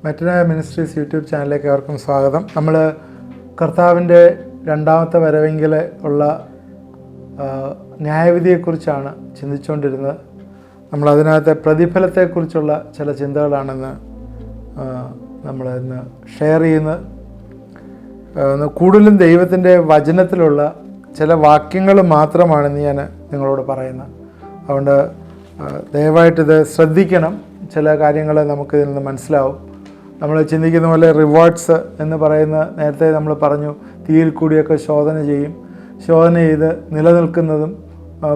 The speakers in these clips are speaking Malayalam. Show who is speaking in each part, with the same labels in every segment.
Speaker 1: മെറ്റനായ മിനിസ്ട്രീസ് യൂട്യൂബ് ചാനലിലേക്ക് അവർക്കും സ്വാഗതം. നമ്മൾ കർത്താവിൻ്റെ രണ്ടാമത്തെ വരവെങ്കിൽ ഉള്ള ന്യായവിധിയെക്കുറിച്ചാണ് ചിന്തിച്ചുകൊണ്ടിരുന്നത്. നമ്മളതിനകത്തെ പ്രതിഫലത്തെക്കുറിച്ചുള്ള ചില ചിന്തകളാണെന്ന് നമ്മൾ ഇന്ന് ഷെയർ ചെയ്യുന്നത്. കൂടുതലും ദൈവത്തിൻ്റെ വചനത്തിലുള്ള ചില വാക്യങ്ങൾ മാത്രമാണെന്ന് ഞാൻ നിങ്ങളോട് പറയുന്നത്. അതുകൊണ്ട് ദയവായിട്ടിത് ശ്രദ്ധിക്കണം. ചില കാര്യങ്ങൾ നമുക്കിതിൽ നിന്ന് മനസ്സിലാവും. നമ്മൾ ചിന്തിക്കുന്ന പോലെ റിവാർഡ്സ് എന്ന് പറയുന്ന, നേരത്തെ നമ്മൾ പറഞ്ഞു, തീയിൽ കൂടിയൊക്കെ ശോധന ചെയ്യും, ശോധന ചെയ്ത് നിലനിൽക്കുന്നതും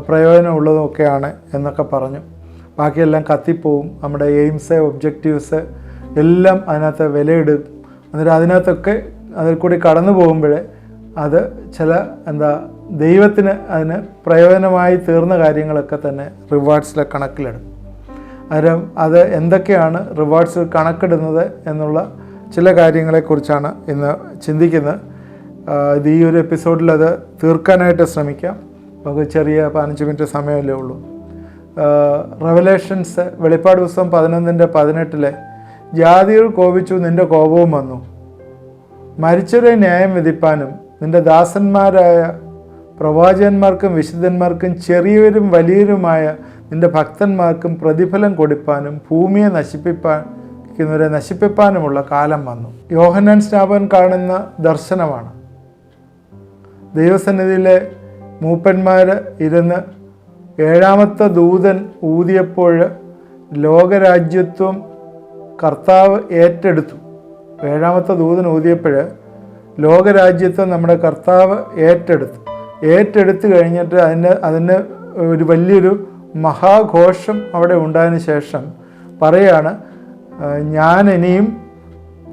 Speaker 1: പ്രയോജനമുള്ളതും ഒക്കെയാണ് എന്നൊക്കെ പറഞ്ഞു. ബാക്കിയെല്ലാം കത്തിപ്പോവും. നമ്മുടെ എയിംസ്, ഒബ്ജക്റ്റീവ്സ് എല്ലാം അതിനകത്ത് വിലയിടും. എന്നിട്ട് അതിൽ കൂടി കടന്നു പോകുമ്പോൾ അത് ചില ദൈവത്തിന് അതിന് പ്രയോജനമായി തീർന്ന കാര്യങ്ങളൊക്കെ തന്നെ റിവാർഡ്സിലെ കണക്കിലിടും. അത് എന്തൊക്കെയാണ് റിവാർഡ്സിൽ കണക്കിടുന്നത് എന്നുള്ള ചില കാര്യങ്ങളെക്കുറിച്ചാണ് ഇന്ന് ചിന്തിക്കുന്നത്. ഇത് ഈ ഒരു എപ്പിസോഡിൽ അത് തീർക്കാനായിട്ട് ശ്രമിക്കാം. നമുക്ക് ചെറിയ 15 മിനിറ്റ് സമയമല്ലേ ഉള്ളൂ. റെവലേഷൻസ്, വെളിപ്പാട് പുസ്തകം 11:18 ജാതികൾ കോപിച്ചു, നിൻ്റെ കോപവും വന്നു. മരിച്ചവരെ ന്യായം വിധിപ്പാനും നിൻ്റെ ദാസന്മാരായ പ്രവാചകന്മാർക്കും വിശുദ്ധന്മാർക്കും ചെറിയവരും വലിയവരുമായ നിൻ്റെ ഭക്തന്മാർക്കും പ്രതിഫലം കൊടുപ്പാനും ഭൂമിയെ നശിപ്പിക്കുന്നവരെ നശിപ്പിപ്പാനുമുള്ള കാലം വന്നു. യോഹന്നാൻ സ്നാപകൻ കാണുന്ന ദർശനമാണ്. ദൈവസന്നിധിയിലെ മൂപ്പന്മാർ ഇരുന്ന് 7ാമത്തെ ദൂതൻ ഊതിയപ്പോൾ ലോകരാജ്യത്വം കർത്താവ് ഏറ്റെടുത്തു. 7ാമത്തെ ദൂതൻ ഊതിയപ്പോൾ ലോകരാജ്യത്വം നമ്മുടെ കർത്താവ് ഏറ്റെടുത്ത് കഴിഞ്ഞിട്ട് അതിന് ഒരു വലിയൊരു മഹാഘോഷം അവിടെ ഉണ്ടായതിനു ശേഷം പറയാണ്, ഞാൻ ഇനിയും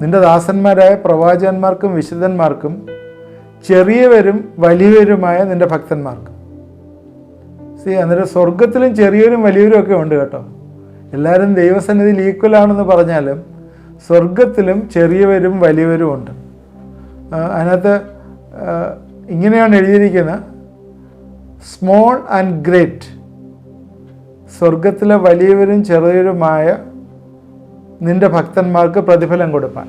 Speaker 1: നിൻ്റെ ദാസന്മാരായ പ്രവാചകന്മാർക്കും വിശുദ്ധന്മാർക്കും ചെറിയവരും വലിയവരുമായ നിൻ്റെ ഭക്തന്മാർക്കും. അന്നേരം സ്വർഗത്തിലും ചെറിയവരും വലിയവരും ഒക്കെ ഉണ്ട് കേട്ടോ. എല്ലാവരും ദൈവസന്നിധിയിൽ ഈക്വലാണെന്ന് പറഞ്ഞാലും സ്വർഗത്തിലും ചെറിയവരും വലിയവരും ഉണ്ട്. അതിനകത്ത് ഇങ്ങനെയാണ് എഴുതിയിരിക്കുന്നത്, സ്മോൾ ആൻഡ് ഗ്രേറ്റ്. സ്വർഗത്തിലെ വലിയവരും ചെറിയവരുമായ നിൻ്റെ ഭക്തന്മാർക്ക് പ്രതിഫലം കൊടുപ്പാൻ,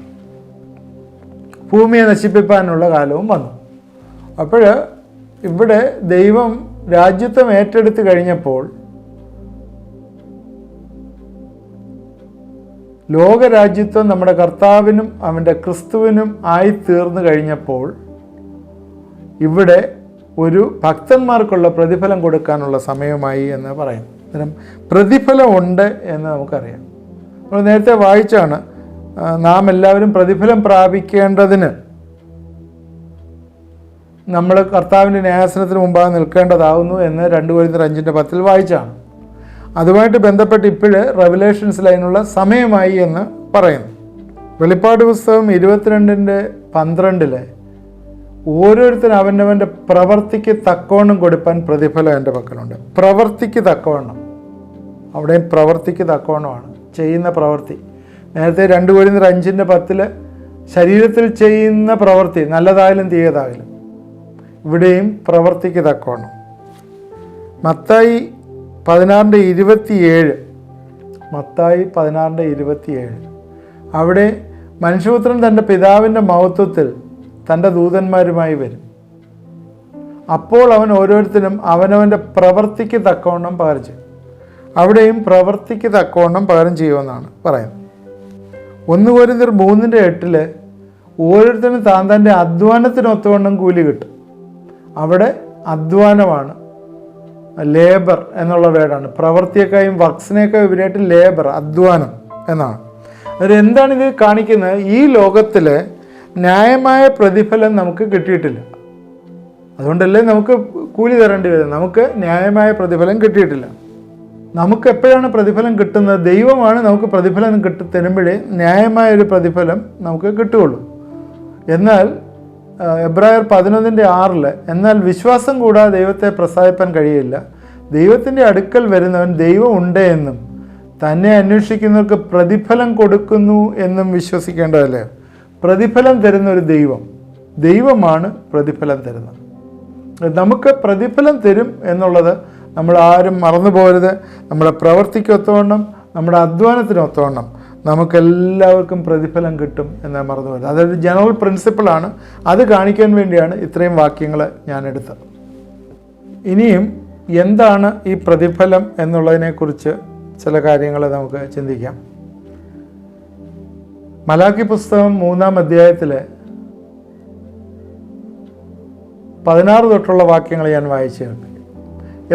Speaker 1: ഭൂമിയെ നശിപ്പിക്കാനുള്ള കാലവും വന്നു. അപ്പോൾ ഇവിടെ ദൈവം രാജ്യത്വം ഏറ്റെടുത്ത് കഴിഞ്ഞപ്പോൾ ലോകരാജ്യത്വം നമ്മുടെ കർത്താവിനും അവൻ്റെ ക്രിസ്തുവിനും ആയിത്തീർന്നു കഴിഞ്ഞപ്പോൾ ഇവിടെ ഒരു ഭക്തന്മാർക്കുള്ള പ്രതിഫലം കൊടുക്കാനുള്ള സമയമായി എന്ന് പറയും. അന്നേരം പ്രതിഫലം ഉണ്ട് എന്ന് നമുക്കറിയാം. നമ്മൾ നേരത്തെ വായിച്ചാണ്, നാം എല്ലാവരും പ്രതിഫലം പ്രാപിക്കേണ്ടതിന് നമ്മൾ കർത്താവിൻ്റെ ന്യായാസനത്തിന് മുമ്പാകെ നിൽക്കേണ്ടതാവുന്നു എന്ന് 2 Corinthians 5:10 വായിച്ചാണ്. അതുമായിട്ട് ബന്ധപ്പെട്ട് ഇപ്പോൾ റെവലേഷൻസിൽ അതിനുള്ള സമയമായി എന്ന് പറയുന്നു. വെളിപ്പാട് പുസ്തകം 22:12 ഓരോരുത്തരും അവനവൻ്റെ പ്രവർത്തിക്ക് തക്കവണ്ണം കൊടുപ്പാൻ പ്രതിഫലം എൻ്റെ പക്കലുണ്ട്. പ്രവർത്തിക്ക് തക്കവണ്ണം, അവിടെയും പ്രവർത്തിക്ക് തക്കവണ്ണമാണ് ചെയ്യുന്ന പ്രവൃത്തി. നേരത്തെ 2 Corinthians 5:10 ശരീരത്തിൽ ചെയ്യുന്ന പ്രവൃത്തി നല്ലതായാലും തീയതായാലും, ഇവിടെയും പ്രവർത്തിക്ക് തക്കവണ്ണം. മത്തായി 16:27 അവിടെ മനുഷ്യപുത്രൻ തൻ്റെ പിതാവിൻ്റെ മഹത്വത്തിൽ തൻ്റെ ദൂതന്മാരുമായി വരും. അപ്പോൾ അവൻ ഓരോരുത്തരും അവനവൻ്റെ പ്രവൃത്തിക്ക് തക്കവണ്ണം പകരം ചെയ്യും. അവിടെയും പ്രവൃത്തിക്ക് തക്കവണ്ണം പകരം ചെയ്യുമെന്നാണ് പറയുന്നത്. 1 Corinthians 3:8 ഓരോരുത്തരും താൻ തൻ്റെ അധ്വാനത്തിനൊത്തവണ്ണം കൂലി കിട്ടും. അവിടെ അധ്വാനമാണ്, ലേബർ എന്നുള്ള വേർഡാണ്. പ്രവൃത്തിയേക്കായും വർക്സിനേക്കാൾ ഉപരിയായിട്ട് ലേബർ, അധ്വാനം എന്നാണ്. അതെന്താണിത് കാണിക്കുന്നത്? ഈ ലോകത്തിൽ ന്യായമായ പ്രതിഫലം നമുക്ക് കിട്ടിയിട്ടില്ല. അതുകൊണ്ടല്ലേ നമുക്ക് കൂലി തരേണ്ടി വരുന്നത്. നമുക്ക് ന്യായമായ പ്രതിഫലം കിട്ടിയിട്ടില്ല. നമുക്ക് എപ്പോഴാണ് പ്രതിഫലം കിട്ടുന്നത്? ദൈവമാണ് നമുക്ക് പ്രതിഫലം തരുമ്പോഴേ ന്യായമായൊരു പ്രതിഫലം നമുക്ക് കിട്ടുകയുള്ളൂ. എന്നാൽ എബ്രായർ 11:6 എന്നാൽ വിശ്വാസം കൂടാതെ ദൈവത്തെ പ്രസാദിപ്പാൻ കഴിയില്ല. ദൈവത്തിൻ്റെ അടുക്കൽ വരുന്നവൻ ദൈവം ഉണ്ട് എന്നും തന്നെ അന്വേഷിക്കുന്നവർക്ക് പ്രതിഫലം കൊടുക്കുന്നു എന്നും വിശ്വസിക്കേണ്ടതല്ലേ. പ്രതിഫലം തരുന്ന ഒരു ദൈവമാണ് പ്രതിഫലം തരുന്നത്. നമുക്ക് പ്രതിഫലം തരും എന്നുള്ളത് നമ്മൾ ആരും മറന്നു പോകരുത്. നമ്മുടെ പ്രവൃത്തിക്കൊത്തവണ്ണം, നമ്മുടെ അധ്വാനത്തിനൊത്തവണ്ണം നമുക്കെല്ലാവർക്കും പ്രതിഫലം കിട്ടും എന്ന് മറന്നു വരുന്നത്. അതൊരു ജനറൽ പ്രിൻസിപ്പിളാണ്. അത് കാണിക്കാൻ വേണ്ടിയാണ് ഇത്രയും വാക്യങ്ങൾ ഞാൻ എടുത്തത്. ഇനിയും എന്താണ് ഈ പ്രതിഫലം എന്നുള്ളതിനെക്കുറിച്ച് ചില കാര്യങ്ങൾ നമുക്ക് ചിന്തിക്കാം. മലാക്കി പുസ്തകം 3-ാം അധ്യായത്തിൽ 16 തൊട്ടുള്ള വാക്യങ്ങൾ ഞാൻ വായിച്ചു കേൾപ്പിക്കും.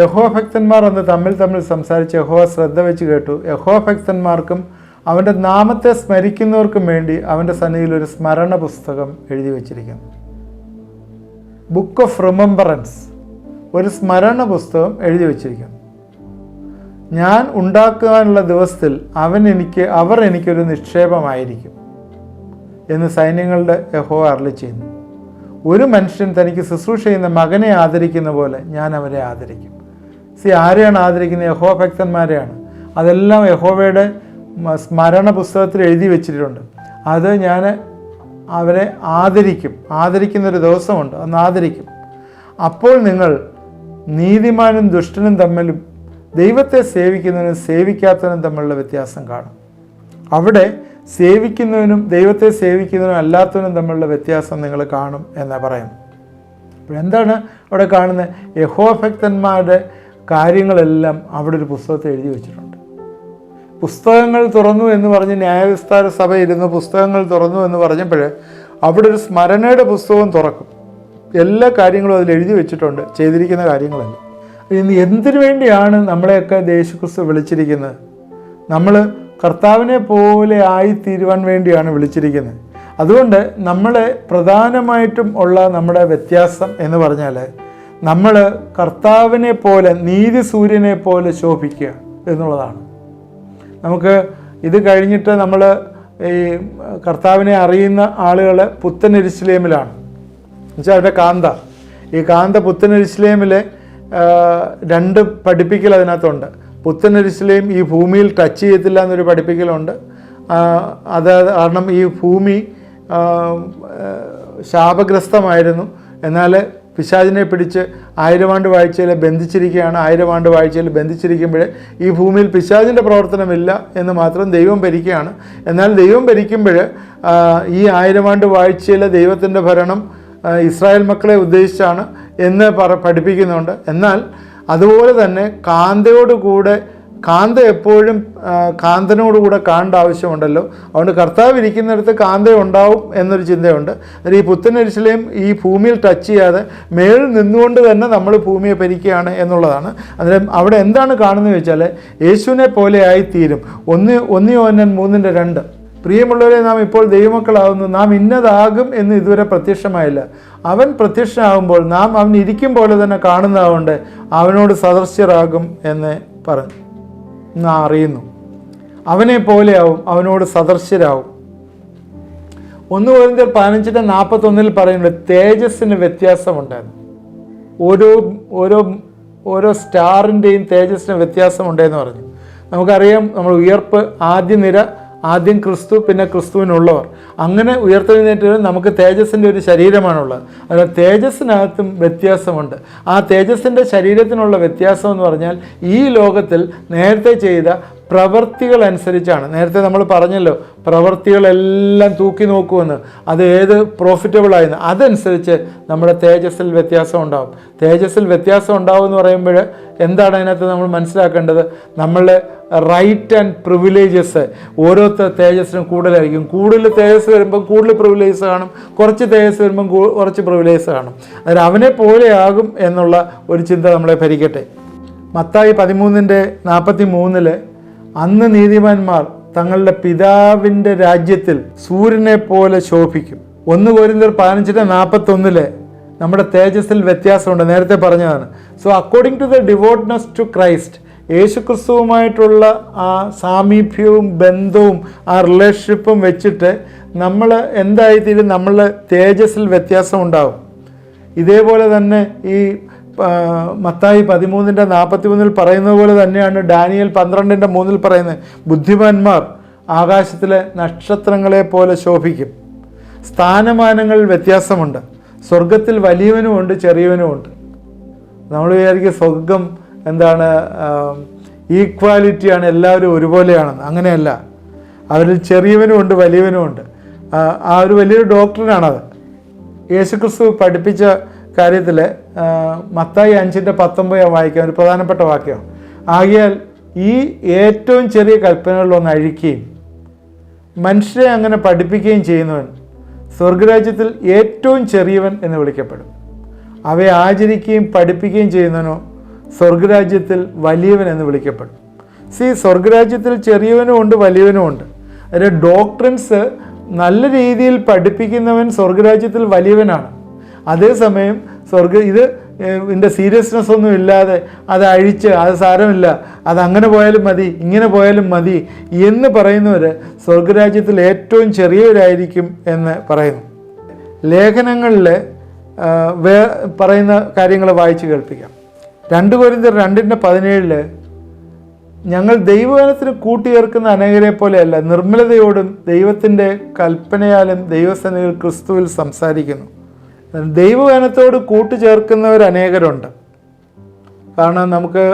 Speaker 1: യഹോവ ഭക്തന്മാർ അന്ന് തമ്മിൽ സംസാരിച്ച് യഹോവ ശ്രദ്ധ വെച്ച് കേട്ടു. യഹോവ ഭക്തന്മാർക്കും അവൻ്റെ നാമത്തെ സ്മരിക്കുന്നവർക്കും വേണ്ടി അവൻ്റെ സന്നിധിയിൽ ഒരു സ്മരണ പുസ്തകം എഴുതി വച്ചിരിക്കുന്നു. ബുക്ക് ഓഫ് റിമംബറൻസ്, ഒരു സ്മരണ പുസ്തകം എഴുതി വച്ചിരിക്കുന്നു. ഞാൻ ഉണ്ടാക്കുവാനുള്ള ദിവസത്തിൽ അവർ എനിക്കൊരു നിക്ഷേപമായിരിക്കും എന്ന് സൈന്യങ്ങളുടെ യഹോവ അരുളി ചെയ്യുന്നു. ഒരു മനുഷ്യൻ തനിക്ക് ശുശ്രൂഷ ചെയ്യുന്ന മകനെ ആദരിക്കുന്ന പോലെ ഞാൻ അവരെ ആദരിക്കും. ആരെയാണ് ആദരിക്കുന്നത്? യഹോവ ഭക്തന്മാരെയാണ്. അതെല്ലാം യഹോവയുടെ സ്മരണ പുസ്തകത്തിൽ എഴുതി വെച്ചിട്ടുണ്ട്. അത് ഞാൻ അവരെ ആദരിക്കും. ആദരിക്കുന്നൊരു ദിവസമുണ്ട്, അന്ന് ആദരിക്കും. അപ്പോൾ നിങ്ങൾ നീതിമാനും ദുഷ്ടനും തമ്മിലും ദൈവത്തെ സേവിക്കുന്നവനും സേവിക്കാത്തവനും തമ്മിലുള്ള വ്യത്യാസം കാണും. അവിടെ സേവിക്കുന്നവനും ദൈവത്തെ സേവിക്കുന്നവനും അല്ലാത്തവനും തമ്മിലുള്ള വ്യത്യാസം നിങ്ങൾ കാണും എന്ന് പറയുന്നു. എന്താണ് അവിടെ കാണുന്നത്? യഹോവ ഭക്തന്മാരുടെ കാര്യങ്ങളെല്ലാം അവിടെ ഒരു പുസ്തകത്തിൽ എഴുതി വെച്ചിട്ടുണ്ട്. പുസ്തകങ്ങൾ തുറന്നു എന്ന് പറഞ്ഞ് ന്യായവിസ്താര സഭ ഇരുന്ന് പുസ്തകങ്ങൾ തുറന്നു എന്ന് പറഞ്ഞപ്പോൾ അവിടെ ഒരു സ്മരണയുടെ പുസ്തകവും തുറക്കും. എല്ലാ കാര്യങ്ങളും അതിൽ എഴുതി വെച്ചിട്ടുണ്ട്, ചെയ്തിരിക്കുന്ന കാര്യങ്ങളല്ല. ഇന്ന് എന്തിനു വേണ്ടിയാണ് നമ്മളെയൊക്കെ യേശുക്രിസ്തു വിളിച്ചിരിക്കുന്നത്? നമ്മൾ കർത്താവിനെ പോലെ ആയിത്തീരുവാൻ വേണ്ടിയാണ് വിളിച്ചിരിക്കുന്നത്. അതുകൊണ്ട് നമ്മളെ പ്രധാനമായിട്ടും ഉള്ള നമ്മുടെ വ്യത്യാസം എന്ന് പറഞ്ഞാൽ നമ്മൾ കർത്താവിനെ പോലെ, നീതി സൂര്യനെ പോലെ ശോഭിക്കുക എന്നുള്ളതാണ്. നമുക്ക് ഇത് കഴിഞ്ഞിട്ട് നമ്മൾ ഈ കർത്താവിനെ അറിയുന്ന ആളുകൾ പുത്തൻ യെരൂശലേമിലാണ്. എന്നുവെച്ചാൽ അവരുടെ കാന്ത, ഈ കാന്ത പുത്തൻ യെരൂശലേമിലെ 2 പഠിപ്പിക്കൽ അതിനകത്തുണ്ട്. പുത്തൻ യെരൂശലേം ഈ ഭൂമിയിൽ ടച്ച് ചെയ്യത്തില്ല എന്നൊരു പഠിപ്പിക്കലുണ്ട്. അത് കാരണം ഈ ഭൂമി ശാപഗ്രസ്തമായിരുന്നു. എന്നാൽ പിശാചിനെ പിടിച്ച് 1000 ആണ്ട് വാഴ്ചയിൽ ബന്ധിച്ചിരിക്കുകയാണ്. 1000 ആണ്ട് വാഴ്ചയിൽ ബന്ധിച്ചിരിക്കുമ്പോൾ ഈ ഭൂമിയിൽ പിശാചിൻ്റെ പ്രവർത്തനമില്ല എന്ന് മാത്രം ദൈവം ഭരിക്കുകയാണ്. എന്നാൽ ദൈവം ഭരിക്കുമ്പോൾ ഈ 1000 ആണ്ട് വാഴ്ചയിലെ ദൈവത്തിൻ്റെ ഭരണം ഇസ്രായേൽ മക്കളെ ഉദ്ദേശിച്ചാണ് എന്ന് പഠിപ്പിക്കുന്നുണ്ട്. എന്നാൽ അതുപോലെ തന്നെ കാന്ത എപ്പോഴും കാന്തനോടുകൂടെ കാണേണ്ട ആവശ്യമുണ്ടല്ലോ. അതുകൊണ്ട് കർത്താവ് ഇരിക്കുന്നിടത്ത് കാന്ത ഉണ്ടാവും എന്നൊരു ചിന്തയുണ്ട്. ഈ പുത്തൻ യെരൂശലേം ഈ ഭൂമിയിൽ ടച്ച് ചെയ്യാതെ മേളിൽ നിന്നുകൊണ്ട് തന്നെ നമ്മൾ ഭൂമിയെ ഭരിക്കുകയാണ് എന്നുള്ളതാണ്. അന്നേരം അവിടെ എന്താണ് കാണുന്നത് വെച്ചാൽ യേശുവിനെ പോലെ ആയിത്തീരും. 1 യോഹന്നാൻ 3:2 പ്രിയമുള്ളവരെ, നാം ഇപ്പോൾ ദൈവമക്കളാകുന്നു, നാം ഇന്നതാകും എന്ന് ഇതുവരെ പ്രത്യക്ഷമായില്ല. അവൻ പ്രത്യക്ഷനാകുമ്പോൾ നാം അവൻ ഇരിക്കും പോലെ തന്നെ കാണുന്നതുകൊണ്ട് അവനോട് സദൃശ്യരാകും എന്ന് പറഞ്ഞു. നാം അറിയുന്നു, അവനെ പോലെയാവും, അവനോട് സദൃശ്യരാവും. 1 കൊരിന്ത്യർ 15:41 പറയുന്നുണ്ട് തേജസ്സിന് വ്യത്യാസമുണ്ടായിരുന്നു. ഓരോ സ്റ്റാറിൻ്റെയും തേജസ്സിന് വ്യത്യാസമുണ്ടെന്ന് പറഞ്ഞു. നമുക്കറിയാം, നമ്മൾ ഉയർപ്പ് ആദ്യം ക്രിസ്തു, പിന്നെ ക്രിസ്തുവിനുള്ളവർ, അങ്ങനെ ഉയർത്തെഴുന്നേറ്റ് നമുക്ക് തേജസ്സിൻ്റെ ഒരു ശരീരമാണുള്ളത്. അതുപോലെ തേജസ്സിനകത്തും വ്യത്യാസമുണ്ട്. ആ തേജസ്സിൻ്റെ ശരീരത്തിനുള്ള വ്യത്യാസം എന്ന് പറഞ്ഞാൽ ഈ ലോകത്തിൽ നേരത്തെ ചെയ്ത പ്രവൃത്തികൾ അനുസരിച്ചാണ്. നേരത്തെ നമ്മൾ പറഞ്ഞല്ലോ, പ്രവൃത്തികളെല്ലാം തൂക്കി നോക്കുമെന്ന്, അത് ഏത് പ്രോഫിറ്റബിളായെന്ന്, അതനുസരിച്ച് നമ്മുടെ തേജസ്സിൽ വ്യത്യാസം ഉണ്ടാകും. തേജസ്സിൽ വ്യത്യാസം ഉണ്ടാവും എന്ന് പറയുമ്പോൾ എന്താണ് അതിനകത്ത് നമ്മൾ മനസ്സിലാക്കേണ്ടത്? നമ്മൾ റൈറ്റ് ആൻഡ് പ്രിവിലേജസ് ഓരോരുത്തർ തേജസ്സിനും കൂടുതലായിരിക്കും. കൂടുതൽ തേജസ് വരുമ്പം കൂടുതൽ പ്രിവിലേജസ് കാണും, കുറച്ച് തേജസ് വരുമ്പം കുറച്ച് പ്രിവിലേജസ് കാണും. അതിന് അവനെ പോലെയാകും എന്നുള്ള ഒരു ചിന്ത നമ്മളെ ഭരിക്കട്ടെ. മത്തായി 13:43 അന്ന് നീതിമാന്മാർ തങ്ങളുടെ പിതാവിൻ്റെ രാജ്യത്തിൽ സൂര്യനെ പോലെ ശോഭിക്കും. 1 കൊരിന്ത്യർ 15:41 നമ്മുടെ തേജസ്സിൽ വ്യത്യാസമുണ്ട്, നേരത്തെ പറഞ്ഞതാണ്. So according to the devoutness to Christ, യേശുക്രിസ്തുവുമായിട്ടുള്ള ആ സാമീപ്യവും ബന്ധവും ആ റിലേഷൻഷിപ്പും വെച്ചിട്ട് നമ്മൾ എന്തായിത്തീരും? നമ്മൾ തേജസ്സിൽ വ്യത്യാസം ഉണ്ടാവും. ഇതേപോലെ തന്നെ ഈ മത്തായി 13:43 പറയുന്നത് പോലെ തന്നെയാണ് ഡാനിയേൽ 12:3 പറയുന്നത്, ബുദ്ധിമാന്മാർ ആകാശത്തിലെ നക്ഷത്രങ്ങളെ പോലെ ശോഭിക്കും. സ്ഥാനമാനങ്ങളിൽ വ്യത്യാസമുണ്ട്. സ്വർഗത്തിൽ വലിയവനുമുണ്ട്, ചെറിയവനുമുണ്ട്. നമ്മൾ വിചാരിക്കും സ്വർഗം എന്താണ്, ഈക്വാലിറ്റിയാണ്, എല്ലാവരും ഒരുപോലെയാണെന്ന്. അങ്ങനെയല്ല. അവരിൽ ചെറിയവനും ഉണ്ട് വലിയവനും ഉണ്ട്. ആ ഒരു വലിയൊരു ഡോക്ടറിനാണത്. യേശുക്രിസ്തു പഠിപ്പിച്ച കാര്യത്തിൽ മത്തായി 5:19 വായിക്കാം, ഒരു പ്രധാനപ്പെട്ട വാക്യം. ആകയാൽ ഈ ഏറ്റവും ചെറിയ കൽപ്പനകളിലൊന്ന് അഴിക്കുകയും മനുഷ്യരെ അങ്ങനെ പഠിപ്പിക്കുകയും ചെയ്യുന്നവൻ സ്വർഗരാജ്യത്തിൽ ഏറ്റവും ചെറിയവൻ എന്ന് വിളിക്കപ്പെടും. അവയെ ആചരിക്കുകയും പഠിപ്പിക്കുകയും ചെയ്യുന്നവനോ സ്വർഗരാജ്യത്തിൽ വലിയവൻ എന്ന് വിളിക്കപ്പെടും. സ്വർഗരാജ്യത്തിൽ ചെറിയവനും ഉണ്ട് വലിയവനും ഉണ്ട്. അതിൻ്റെ ഡോക്ട്രിൻസ് നല്ല രീതിയിൽ പഠിപ്പിക്കുന്നവൻ സ്വർഗരാജ്യത്തിൽ വലിയവനാണ്. അതേസമയം ഇതിൻ്റെ സീരിയസ്നെസ് ഒന്നും ഇല്ലാതെ അത് അഴിച്ച് അത് സാരമില്ല, അതങ്ങനെ പോയാലും മതി ഇങ്ങനെ പോയാലും മതി എന്ന് പറയുന്നവർ സ്വർഗരാജ്യത്തിൽ ഏറ്റവും ചെറിയവരായിരിക്കും എന്ന് പറയുന്നു. ലേഖനങ്ങളിൽ പറയുന്ന കാര്യങ്ങൾ വായിച്ച് കേൾപ്പിക്കാം. 2 കൊരിന്ത്യർ 2:17 ഞങ്ങൾ ദൈവവചനത്തിന് കൂട്ടിയേർക്കുന്ന അനേകരെ പോലെയല്ല, നിർമ്മലതയോടും ദൈവത്തിൻ്റെ കൽപ്പനയാലും ദൈവസന്നിധിയിൽ ക്രിസ്തുവിൽ സംസാരിക്കുന്നു. ദൈവവചനത്തോട് കൂട്ടുചേർക്കുന്നവർ അനേകരുണ്ട്. കാരണം നമുക്ക്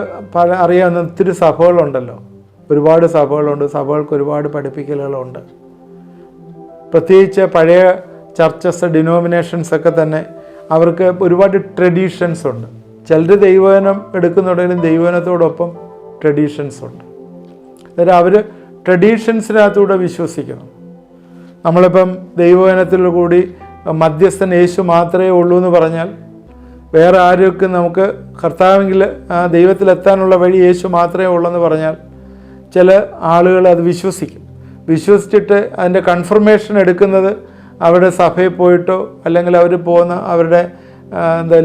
Speaker 1: അറിയാവുന്ന ഒത്തിരി സഭകളുണ്ടല്ലോ, ഒരുപാട് സഭകളുണ്ട്. സഭകൾക്ക് ഒരുപാട് പഠിപ്പിക്കലുകളുണ്ട്. പ്രത്യേകിച്ച് പഴയ ചർച്ചസ് ഡിനോമിനേഷൻസ് ഒക്കെ തന്നെ അവർക്ക് ഒരുപാട് ട്രഡീഷൻസ് ഉണ്ട്. ചിലർ ദൈവവചനം എടുക്കുന്നുണ്ടെങ്കിലും ദൈവവചനത്തോടൊപ്പം ട്രഡീഷൻസ് ഉണ്ട്. അതായത് അവർ ട്രഡീഷൻസിനകത്തൂടെ വിശ്വസിക്കുന്നു. നമ്മളിപ്പം ദൈവവചനത്തിൽ കൂടി മധ്യസ്ഥൻ യേശു മാത്രമേ ഉള്ളൂ എന്ന് പറഞ്ഞാൽ വേറെ ആരൊക്കെ നമുക്ക് കർത്താവെങ്കിൽ ദൈവത്തിലെത്താനുള്ള വഴി യേശു മാത്രമേ ഉള്ളൂ എന്ന് പറഞ്ഞാൽ ചില ആളുകൾ അത് വിശ്വസിച്ചിട്ട് അതിൻ്റെ കൺഫർമേഷൻ എടുക്കുന്നത് അവരുടെ സഭയിൽ പോയിട്ടോ അല്ലെങ്കിൽ അവർ പോകുന്ന അവരുടെ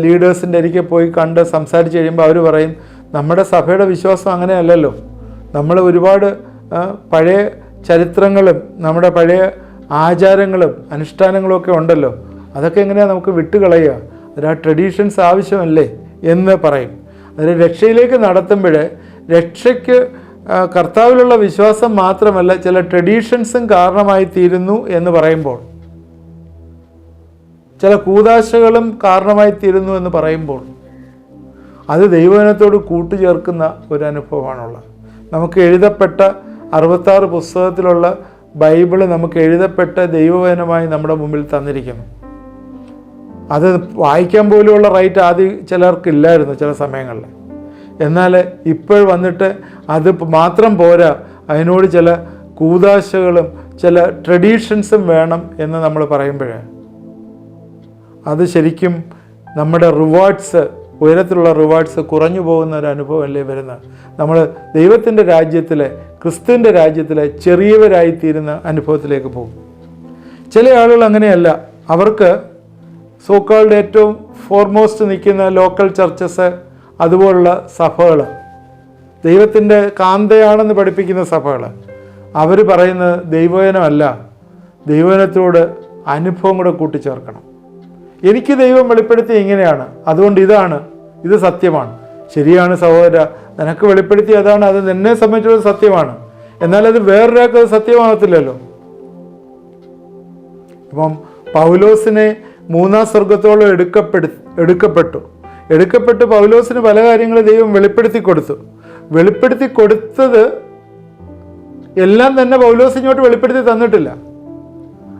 Speaker 1: ലീഡേഴ്സിൻ്റെ അരികെ പോയി കണ്ട് സംസാരിച്ച് കഴിയുമ്പോൾ അവർ പറയും, നമ്മുടെ സഭയുടെ വിശ്വാസം അങ്ങനെയല്ലല്ലോ, നമ്മൾ ഒരുപാട് പഴയ ചരിത്രങ്ങളും നമ്മുടെ പഴയ ആചാരങ്ങളും അനുഷ്ഠാനങ്ങളും ഒക്കെ ഉണ്ടല്ലോ, അതൊക്കെ എങ്ങനെയാണ് നമുക്ക് വിട്ടുകളയുക, അതിന് ആ ട്രഡീഷൻസ് ആവശ്യമല്ലേ എന്ന് പറയും. അതിന് രക്ഷയിലേക്ക് നടത്തുമ്പോൾ രക്ഷയ്ക്ക് കർത്താവിലുള്ള വിശ്വാസം മാത്രമല്ല ചില ട്രഡീഷൻസും കാരണമായി തീരുന്നു എന്ന് പറയുമ്പോൾ, ചില കൂദാശകളും കാരണമായി തീരുന്നു എന്ന് പറയുമ്പോൾ അത് ദൈവവചനത്തോട് കൂട്ടുചേർക്കുന്ന ഒരു അനുഭവമാണുള്ളത്. നമുക്ക് എഴുതപ്പെട്ട 66 പുസ്തകത്തിലുള്ള ബൈബിള് നമുക്ക് എഴുതപ്പെട്ട ദൈവവചനമായി നമ്മുടെ മുമ്പിൽ തന്നിരിക്കുന്നു. അത് വായിക്കാൻ പോലുമുള്ള റൈറ്റ് ആദ്യം ചിലർക്കില്ലായിരുന്നു ചില സമയങ്ങളിൽ. എന്നാൽ ഇപ്പോൾ വന്നിട്ട് അത് മാത്രം പോരാ, അതിനോട് ചില കൂദാശകളും ചില ട്രഡീഷൻസും വേണം എന്ന് നമ്മൾ പറയുമ്പോൾ അത് ശരിക്കും നമ്മുടെ റിവാർഡ്സ്, ഉയരത്തിലുള്ള റിവാർഡ്സ് കുറഞ്ഞു പോകുന്ന ഒരു അനുഭവമല്ലേ വരുന്നത്. നമ്മൾ ദൈവത്തിൻ്റെ രാജ്യത്തിലെ ക്രിസ്തുവിൻ്റെ രാജ്യത്തിലെ ചെറിയവരായിത്തീരുന്ന അനുഭവത്തിലേക്ക് പോകും. ചില ആളുകൾ അങ്ങനെയല്ല. അവർക്ക് സോക്കാൾഡ് ഏറ്റവും ഫോർമോസ്റ്റ് നിൽക്കുന്ന ലോക്കൽ ചർച്ചസ് അതുപോലുള്ള സഭകൾ, ദൈവത്തിൻ്റെ കാന്തയാണെന്ന് പഠിപ്പിക്കുന്ന സഭകൾ, അവർ പറയുന്നത് ദൈവവചനമല്ല, ദൈവവചനത്തോട് അനുഭവം കൂടെ കൂട്ടിച്ചേർക്കണം. എനിക്ക് ദൈവം വെളിപ്പെടുത്തി ഇങ്ങനെയാണ്, അതുകൊണ്ട് ഇത് സത്യമാണ്. ശരിയാണ് സഹോദര, നിനക്ക് വെളിപ്പെടുത്തി അതാണ്, അത് എന്നെ സംബന്ധിച്ചുള്ള സത്യമാണ്. എന്നാൽ അത് വേറൊരാൾക്ക് അത് സത്യമാകത്തില്ലല്ലോ. ഇപ്പം പൗലോസിനെ 3-ാം സ്വർഗത്തോളം എടുക്കപ്പെട്ടു പൗലോസിന് പല കാര്യങ്ങളും ദൈവം വെളിപ്പെടുത്തി കൊടുത്തത് എല്ലാം തന്നെ പൗലോസ് ഇങ്ങോട്ട് വെളിപ്പെടുത്തി തന്നിട്ടില്ല.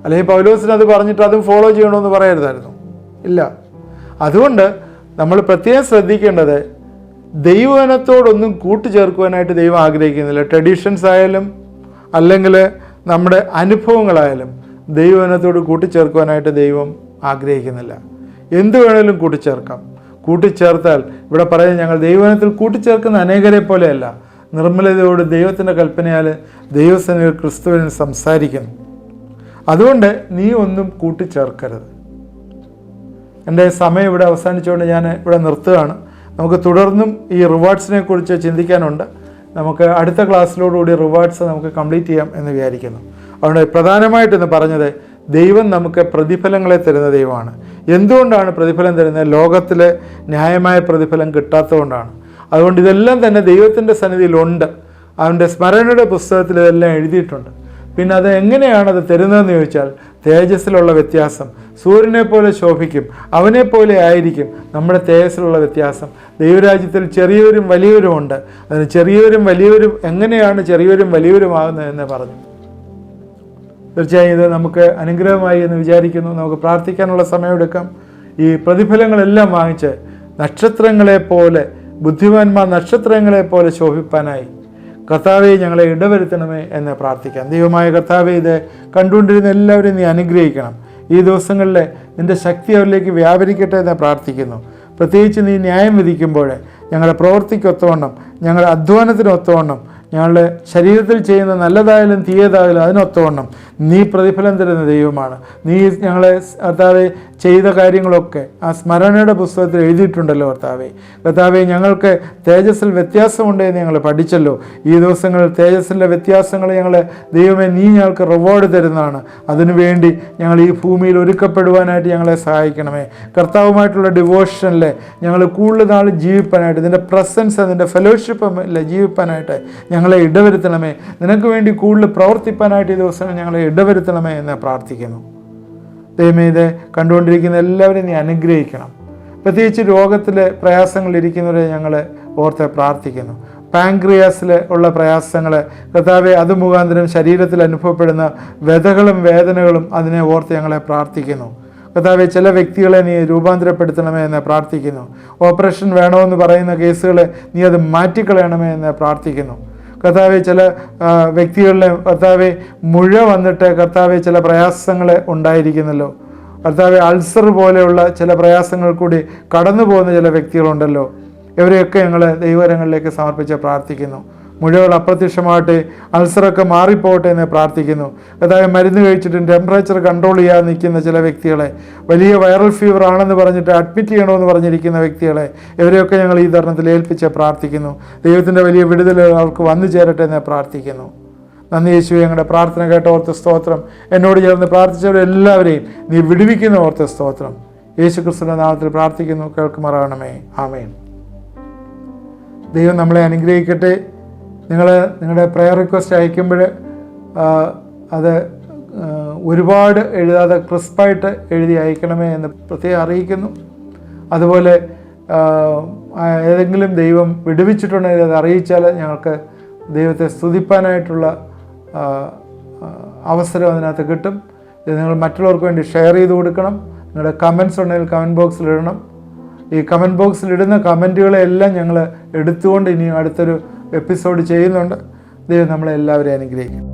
Speaker 1: അല്ലെങ്കിൽ പൗലോസിന് അത് പറഞ്ഞിട്ട് അതും ഫോളോ ചെയ്യണമെന്ന് പറയരുതായിരുന്നു. ഇല്ല. അതുകൊണ്ട് നമ്മൾ പ്രത്യേകം ശ്രദ്ധിക്കേണ്ടത് ദൈവവചനത്തോടൊന്നും കൂട്ടുചേർക്കുവാനായിട്ട് ദൈവം ആഗ്രഹിക്കുന്നില്ല. ട്രഡീഷൻസ് ആയാലും അല്ലെങ്കിൽ നമ്മുടെ അനുഭവങ്ങളായാലും ദൈവവചനത്തോട് കൂട്ടിച്ചേർക്കുവാനായിട്ട് ദൈവം ആഗ്രഹിക്കുന്നില്ല. എന്ത് വേണേലും കൂട്ടിച്ചേർത്താൽ ഇവിടെ പറയുന്നത് ഞങ്ങൾ ദൈവവചനത്തിൽ കൂട്ടിച്ചേർക്കുന്ന അനേകരെ പോലെയല്ല, നിർമ്മലതയോട് ദൈവത്തിൻ്റെ കൽപ്പനയാൽ ദൈവസന്നിധിയിൽ ക്രിസ്തുവിന് സംസാരിക്കുന്നു. അതുകൊണ്ട് നീ ഒന്നും കൂട്ടിച്ചേർക്കരുത്. എൻ്റെ സമയം ഇവിടെ അവസാനിച്ചുകൊണ്ട് ഞാൻ ഇവിടെ നിർത്തുകയാണ്. നമുക്ക് തുടർന്നും ഈ റിവാർഡ്സിനെ കുറിച്ച് ചിന്തിക്കാനുണ്ട്. നമുക്ക് അടുത്ത ക്ലാസ്സിലോടുകൂടി റിവാർഡ്സ് നമുക്ക് കംപ്ലീറ്റ് ചെയ്യാം എന്ന് വിചാരിക്കുന്നു. അതുകൊണ്ട് പ്രധാനമായിട്ടെന്ന് പറഞ്ഞത് ദൈവം നമുക്ക് പ്രതിഫലങ്ങളെ തരുന്ന ദൈവമാണ്. എന്തുകൊണ്ടാണ് പ്രതിഫലം തരുന്നത്? ലോകത്തിലെ ന്യായമായ പ്രതിഫലം കിട്ടാത്തതുകൊണ്ടാണ്. അതുകൊണ്ട് ഇതെല്ലാം തന്നെ ദൈവത്തിൻ്റെ സന്നിധിയിലുണ്ട്. അവൻ്റെ സ്മരണയുടെ പുസ്തകത്തിൽ ഇതെല്ലാം എഴുതിയിട്ടുണ്ട്. പിന്നെ അത് എങ്ങനെയാണത് തരുന്നതെന്ന് ചോദിച്ചാൽ തേജസ്സിലുള്ള വ്യത്യാസം, സൂര്യനെ പോലെ ശോഭിക്കും, അവനെ പോലെ ആയിരിക്കും നമ്മുടെ തേജസ്സിലുള്ള വ്യത്യാസം. ദൈവരാജ്യത്തിൽ ചെറിയവരും വലിയവരും ഉണ്ട്. അതിന് ചെറിയവരും വലിയവരും എങ്ങനെയാണ് ചെറിയവരും വലിയവരുമാകുന്നത് എന്ന് പറഞ്ഞു. തീർച്ചയായും ഇത് നമുക്ക് അനുഗ്രഹമായി എന്ന് വിചാരിക്കുന്നു. നമുക്ക് പ്രാർത്ഥിക്കാനുള്ള സമയമെടുക്കാം. ഈ പ്രതിഫലങ്ങളെല്ലാം വാങ്ങിച്ച് നക്ഷത്രങ്ങളെപ്പോലെ, ബുദ്ധിമാന്മാർ നക്ഷത്രങ്ങളെപ്പോലെ ശോഭിപ്പാനായി കർത്താവെ ഞങ്ങളെ ഇടവരുത്തണമേ എന്ന് പ്രാർത്ഥിക്കാം. ദൈവമായ കർത്താവെ, ഇത് കണ്ടുകൊണ്ടിരുന്ന എല്ലാവരെയും നീ അനുഗ്രഹിക്കണം. ഈ ദിവസങ്ങളിൽ നിൻ്റെ ശക്തി അവരിലേക്ക് വ്യാപരിക്കട്ടെ എന്ന് പ്രാർത്ഥിക്കുന്നു. പ്രത്യേകിച്ച് നീ ന്യായം വിധിക്കുമ്പോൾ ഞങ്ങളുടെ പ്രവൃത്തിക്കൊത്തവണ്ണം, ഞങ്ങളുടെ അധ്വാനത്തിനൊത്തവണ്ണം, ഞങ്ങളുടെ ശരീരത്തിൽ ചെയ്യുന്ന നല്ലതായാലും തീയതായാലും അതിനൊത്തവണ്ണം നീ പ്രതിഫലം തരുന്ന ദൈവമാണ്. നീ ഞങ്ങളെ കർത്താവെ ചെയ്ത കാര്യങ്ങളൊക്കെ ആ സ്മരണയുടെ പുസ്തകത്തിൽ എഴുതിയിട്ടുണ്ടല്ലോ കർത്താവെ. കർത്താവെ, ഞങ്ങൾക്ക് തേജസ്സിൽ വ്യത്യാസമുണ്ട് എന്ന് ഞങ്ങൾ പഠിച്ചല്ലോ. ഈ ദിവസങ്ങളിൽ തേജസ്സിൻ്റെ വ്യത്യാസങ്ങൾ ദൈവമേ നീ ഞങ്ങൾക്ക് റിവാർഡ് തരുന്നതാണ്. അതിനുവേണ്ടി ഞങ്ങൾ ഈ ഭൂമിയിൽ ഒരുക്കപ്പെടുവാനായിട്ട് ഞങ്ങളെ സഹായിക്കണമേ. കർത്താവുമായിട്ടുള്ള ഡിവോഷനിൽ ഞങ്ങൾ കൂടുതൽ നാൾ ജീവിപ്പാനായിട്ട്, ഇതിൻ്റെ പ്രസൻസ്, അതിൻ്റെ ഫെലോഷിപ്പ് ജീവിപ്പാനായിട്ട് ഞങ്ങളെ ഇടവരുത്തണമേ. നിനക്ക് വേണ്ടി കൂടുതൽ പ്രവർത്തിപ്പാനായിട്ട് ഈ ദിവസം ഞങ്ങളെ ഇടവരുത്തണമേ എന്ന് പ്രാർത്ഥിക്കുന്നു. ദൈവമേ, ഇത് കണ്ടുകൊണ്ടിരിക്കുന്ന എല്ലാവരെയും നീ അനുഗ്രഹിക്കണം. പ്രത്യേകിച്ച് രോഗത്തിൽ പ്രയാസങ്ങളിരിക്കുന്നവരെ ഞങ്ങൾ ഓർത്ത് പ്രാർത്ഥിക്കുന്നു. പാൻക്രിയാസിൽ ഉള്ള പ്രയാസങ്ങൾ കർത്താവെ, അത് മുഖാന്തരം ശരീരത്തിൽ അനുഭവപ്പെടുന്ന വ്യഥകളും വേദനകളും അതിനെ ഓർത്ത് ഞങ്ങളെ പ്രാർത്ഥിക്കുന്നു. കർത്താവെ, ചില വ്യക്തികളെ നീ രൂപാന്തരപ്പെടുത്തണമേ എന്ന് പ്രാർത്ഥിക്കുന്നു. ഓപ്പറേഷൻ വേണമെന്ന് പറയുന്ന കേസുകളെ നീ അത് മാറ്റിക്കളയണമേ എന്ന് പ്രാർത്ഥിക്കുന്നു. കർത്താവെ, ചില വ്യക്തികളിലെ കർത്താവെ മുഴ വന്നിട്ട് കർത്താവെ ചില പ്രയാസങ്ങൾ ഉണ്ടായിരിക്കുന്നല്ലോ. കർത്താവെ, അൾസർ പോലെയുള്ള ചില പ്രയാസങ്ങൾ കൂടി കടന്നു പോകുന്ന ചില വ്യക്തികളുണ്ടല്ലോ. ഇവരെയൊക്കെ ഞങ്ങൾ ദൈവകരങ്ങളിലേക്ക് സമർപ്പിച്ച് പ്രാർത്ഥിക്കുന്നു. മുഴകൾ അപ്രത്യക്ഷമാകട്ടെ, അൾസറൊക്കെ മാറിപ്പോകട്ടെ എന്ന് പ്രാർത്ഥിക്കുന്നു. കർത്താവെ, മരുന്ന് കഴിച്ചിട്ടും ടെമ്പറേച്ചർ കൺട്രോൾ ചെയ്യാതെ നിൽക്കുന്ന ചില വ്യക്തികളെ, വലിയ വൈറൽ ഫീവർ ആണെന്ന് പറഞ്ഞിട്ട് അഡ്മിറ്റ് ചെയ്യണമെന്ന് പറഞ്ഞിരിക്കുന്ന വ്യക്തികളെ, ഇവരെയൊക്കെ ഞങ്ങൾ ഈ തരുണത്തിൽ ഏൽപ്പിച്ച് പ്രാർത്ഥിക്കുന്നു. ദൈവത്തിൻ്റെ വലിയ വിടുതൽ അവർക്ക് വന്നു ചേരട്ടെ എന്ന് പ്രാർത്ഥിക്കുന്നു. നന്ദി യേശുവേ, ഞങ്ങളുടെ പ്രാർത്ഥന കേട്ട ഓർത്ത് സ്തോത്രം. എന്നോട് ചേർന്ന് പ്രാർത്ഥിച്ചവരെല്ലാവരെയും നീ വിടുവിക്കുന്ന ഓർത്ത് സ്തോത്രം. യേശു ക്രിസ്തുവിന്റെ നാമത്തിൽ പ്രാർത്ഥിക്കുന്നു, കേൾക്കുമാറാകണമേ. ആമേൻ. ദൈവം നമ്മളെ അനുഗ്രഹിക്കട്ടെ. നിങ്ങളുടെ പ്രയർ റിക്വസ്റ്റ് അയക്കുമ്പോൾ അത് ഒരുപാട് എഴുതാതെ ക്രിസ്പായിട്ട് എഴുതി അയക്കണമേ എന്ന് പ്രത്യേകം അറിയിക്കുന്നു. അതുപോലെ ഏതെങ്കിലും ദൈവം വിടുവിച്ചിട്ടുണ്ടെങ്കിൽ അത് അറിയിച്ചാൽ ഞങ്ങൾക്ക് ദൈവത്തെ സ്തുതിപ്പാനായിട്ടുള്ള അവസരം അതിനകത്ത് കിട്ടും. ഇത് നിങ്ങൾ മറ്റുള്ളവർക്ക് വേണ്ടി ഷെയർ ചെയ്ത് കൊടുക്കണം. നിങ്ങളുടെ കമൻസ് ഉണ്ടെങ്കിൽ കമൻറ്റ് ബോക്സിൽ ഇടണം. ഈ കമൻറ്റ് ബോക്സിൽ ഇടുന്ന കമൻറ്റുകളെല്ലാം ഞങ്ങൾ എടുത്തുകൊണ്ട് ഇനിയും അടുത്തൊരു എപ്പിസോഡ് ചെയ്യുന്നുണ്ട്. ദൈവം നമ്മളെ എല്ലാവരെയും അനുഗ്രഹിക്കും.